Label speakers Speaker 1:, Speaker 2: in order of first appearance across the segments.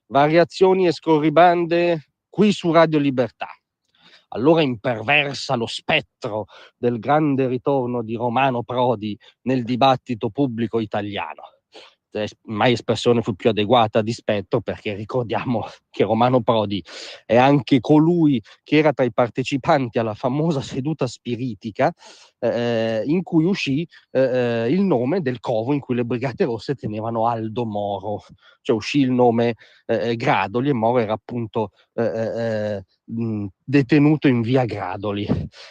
Speaker 1: variazioni e scorribande qui su Radio Libertà. Allora imperversa lo spettro del grande ritorno di Romano Prodi nel dibattito pubblico italiano. Mai espressione fu più adeguata di spettro, perché ricordiamo che Romano Prodi è anche colui che era tra i partecipanti alla famosa seduta spiritica in cui uscì il nome del covo in cui le Brigate Rosse tenevano Aldo Moro, cioè uscì il nome Gradoli, e Moro era appunto detenuto in via Gradoli.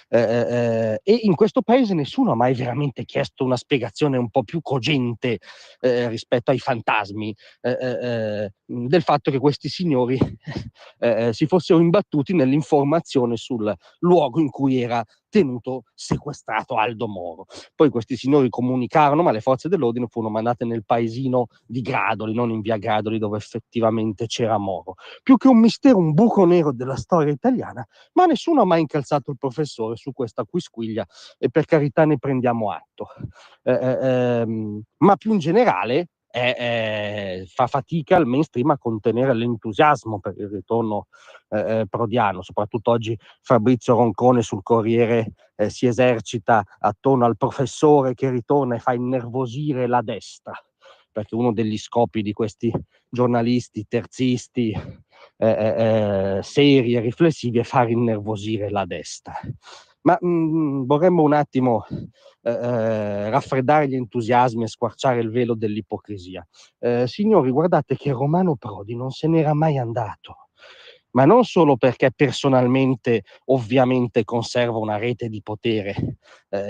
Speaker 1: E in questo paese nessuno ha mai veramente chiesto una spiegazione un po' più cogente rispetto ai fantasmi del fatto che questi signori si fossero imbattuti nell'informazione sul luogo in cui era tenuto sequestrato Aldo Moro. Poi questi signori comunicarono, ma le forze dell'ordine furono mandate nel paesino di Gradoli, non in via Gradoli dove effettivamente c'era Moro. Più che un mistero, un buco nero della storia italiana, ma nessuno ha mai incalzato il professore su questa quisquiglia, e per carità ne prendiamo atto. Ma più in generale fa fatica il mainstream a contenere l'entusiasmo per il ritorno prodiano. Soprattutto oggi Fabrizio Roncone sul Corriere si esercita attorno al professore che ritorna e fa innervosire la destra, perché uno degli scopi di questi giornalisti terzisti seri e riflessivi è far innervosire la destra. Ma vorremmo un attimo raffreddare gli entusiasmi e squarciare il velo dell'ipocrisia. Signori, guardate che Romano Prodi non se n'era mai andato, ma non solo perché personalmente ovviamente conserva una rete di potere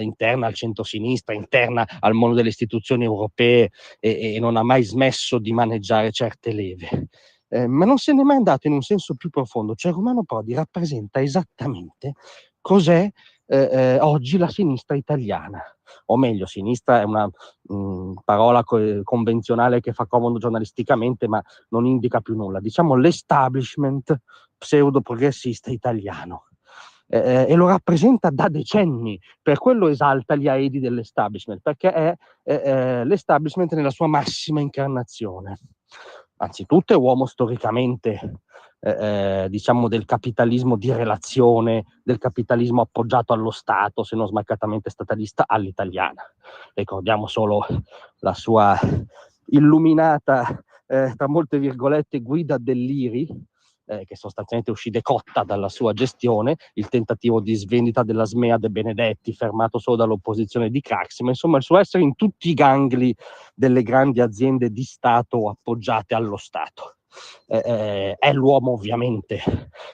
Speaker 1: interna al centrosinistra, interna al mondo delle istituzioni europee, e non ha mai smesso di maneggiare certe leve. Ma non se n'è mai andato in un senso più profondo, cioè Romano Prodi rappresenta esattamente cos'è oggi la sinistra italiana, o meglio, sinistra è una parola convenzionale che fa comodo giornalisticamente, ma non indica più nulla, diciamo l'establishment pseudo-progressista italiano. E lo rappresenta da decenni, per quello esalta gli aedi dell'establishment, perché è l'establishment nella sua massima incarnazione. Anzitutto è uomo storicamente diciamo del capitalismo di relazione, del capitalismo appoggiato allo Stato, se non smaccatamente statalista, all'italiana. Ricordiamo solo la sua illuminata, tra molte virgolette, guida dell'IRI, che sostanzialmente uscì decotta dalla sua gestione, il tentativo di svendita della Smea De Benedetti, fermato solo dall'opposizione di Craxi, ma insomma il suo essere in tutti i gangli delle grandi aziende di Stato appoggiate allo Stato. È l'uomo ovviamente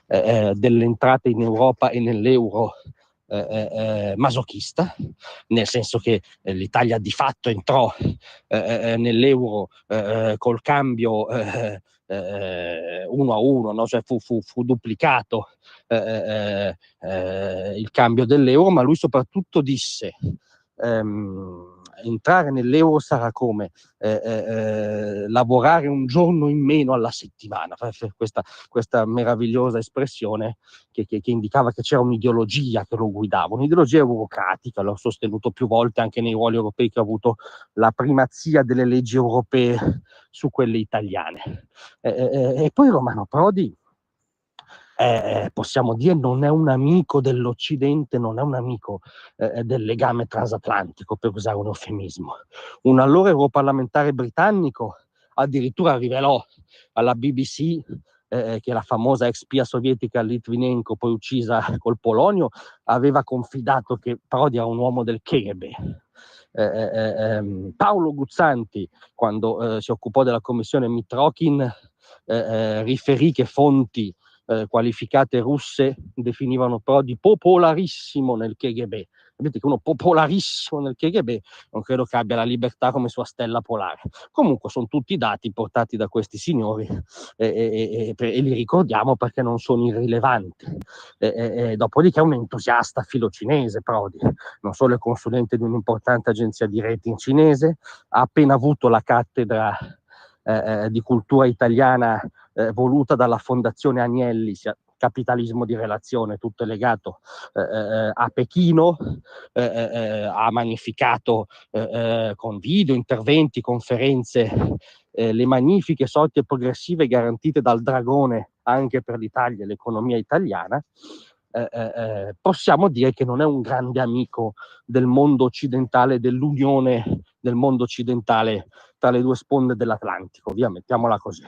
Speaker 1: delle entrate in Europa e nell'euro masochista, nel senso che l'Italia di fatto entrò nell'euro col cambio 1-1, no? Cioè fu duplicato il cambio dell'euro, ma lui soprattutto disse entrare nell'euro sarà come lavorare un giorno in meno alla settimana, questa meravigliosa espressione che indicava che c'era un'ideologia che lo guidava, un'ideologia eurocratica. L'ho sostenuto più volte anche nei ruoli europei, che ha avuto la primazia delle leggi europee su quelle italiane. E poi Romano Prodi, possiamo dire, non è un amico dell'Occidente, non è un amico del legame transatlantico, per usare un eufemismo. Un allora europarlamentare britannico addirittura rivelò alla BBC che la famosa ex spia sovietica Litvinenko, poi uccisa col polonio, aveva confidato che Prodi era un uomo del KGB. Paolo Guzzanti, quando si occupò della commissione Mitrokhin, riferì che fonti qualificate russe definivano Prodi popolarissimo nel KGB. Vedete che uno popolarissimo nel KGB non credo che abbia la libertà come sua stella polare. Comunque sono tutti dati portati da questi signori e li ricordiamo perché non sono irrilevanti. Dopodiché è un entusiasta filocinese Prodi, non solo è consulente di un'importante agenzia di rating cinese, ha appena avuto la cattedra di cultura italiana voluta dalla Fondazione Agnelli, capitalismo di relazione, tutto è legato a Pechino, ha magnificato con video, interventi, conferenze, le magnifiche sorti progressive garantite dal Dragone anche per l'Italia e l'economia italiana. Possiamo dire che non è un grande amico del mondo occidentale, dell'unione del mondo occidentale tra le due sponde dell'Atlantico, via, mettiamola così.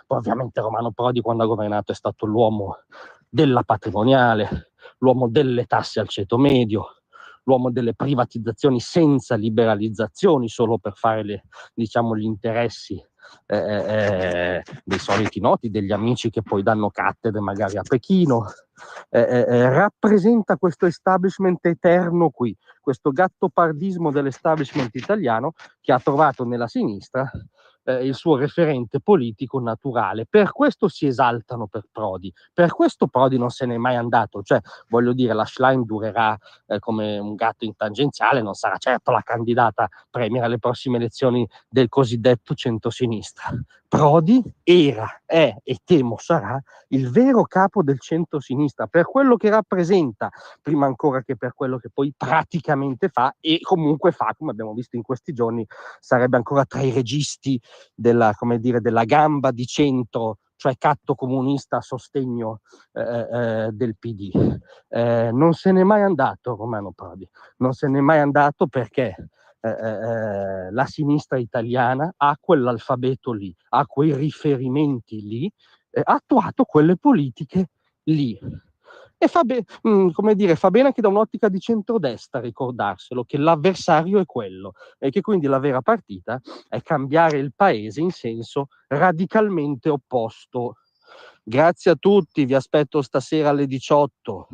Speaker 1: Poi ovviamente Romano Prodi, quando ha governato, è stato l'uomo della patrimoniale, l'uomo delle tasse al ceto medio, l'uomo delle privatizzazioni senza liberalizzazioni, solo per fare diciamo, gli interessi dei soliti noti, degli amici che poi danno cattedre magari a Pechino. Rappresenta questo establishment eterno qui, questo gattopardismo dell'establishment italiano che ha trovato nella sinistra il suo referente politico naturale. Per questo si esaltano per Prodi, per questo Prodi non se n'è mai andato, cioè voglio dire la Schlein durerà come un gatto in tangenziale, non sarà certo la candidata premier alle prossime elezioni del cosiddetto centrosinistra. Prodi era, è e temo sarà il vero capo del centrosinistra per quello che rappresenta, prima ancora che per quello che poi praticamente fa e comunque fa, come abbiamo visto in questi giorni, sarebbe ancora tra i registi della, come dire, della gamba di centro, cioè catto comunista a sostegno del PD. Non se n'è mai andato Romano Prodi, non se n'è mai andato perché la sinistra italiana ha quell'alfabeto lì, ha quei riferimenti lì, ha attuato quelle politiche lì. E come dire, fa bene anche da un'ottica di centrodestra ricordarselo, che l'avversario è quello e che quindi la vera partita è cambiare il paese in senso radicalmente opposto. Grazie a tutti, vi aspetto stasera alle 18.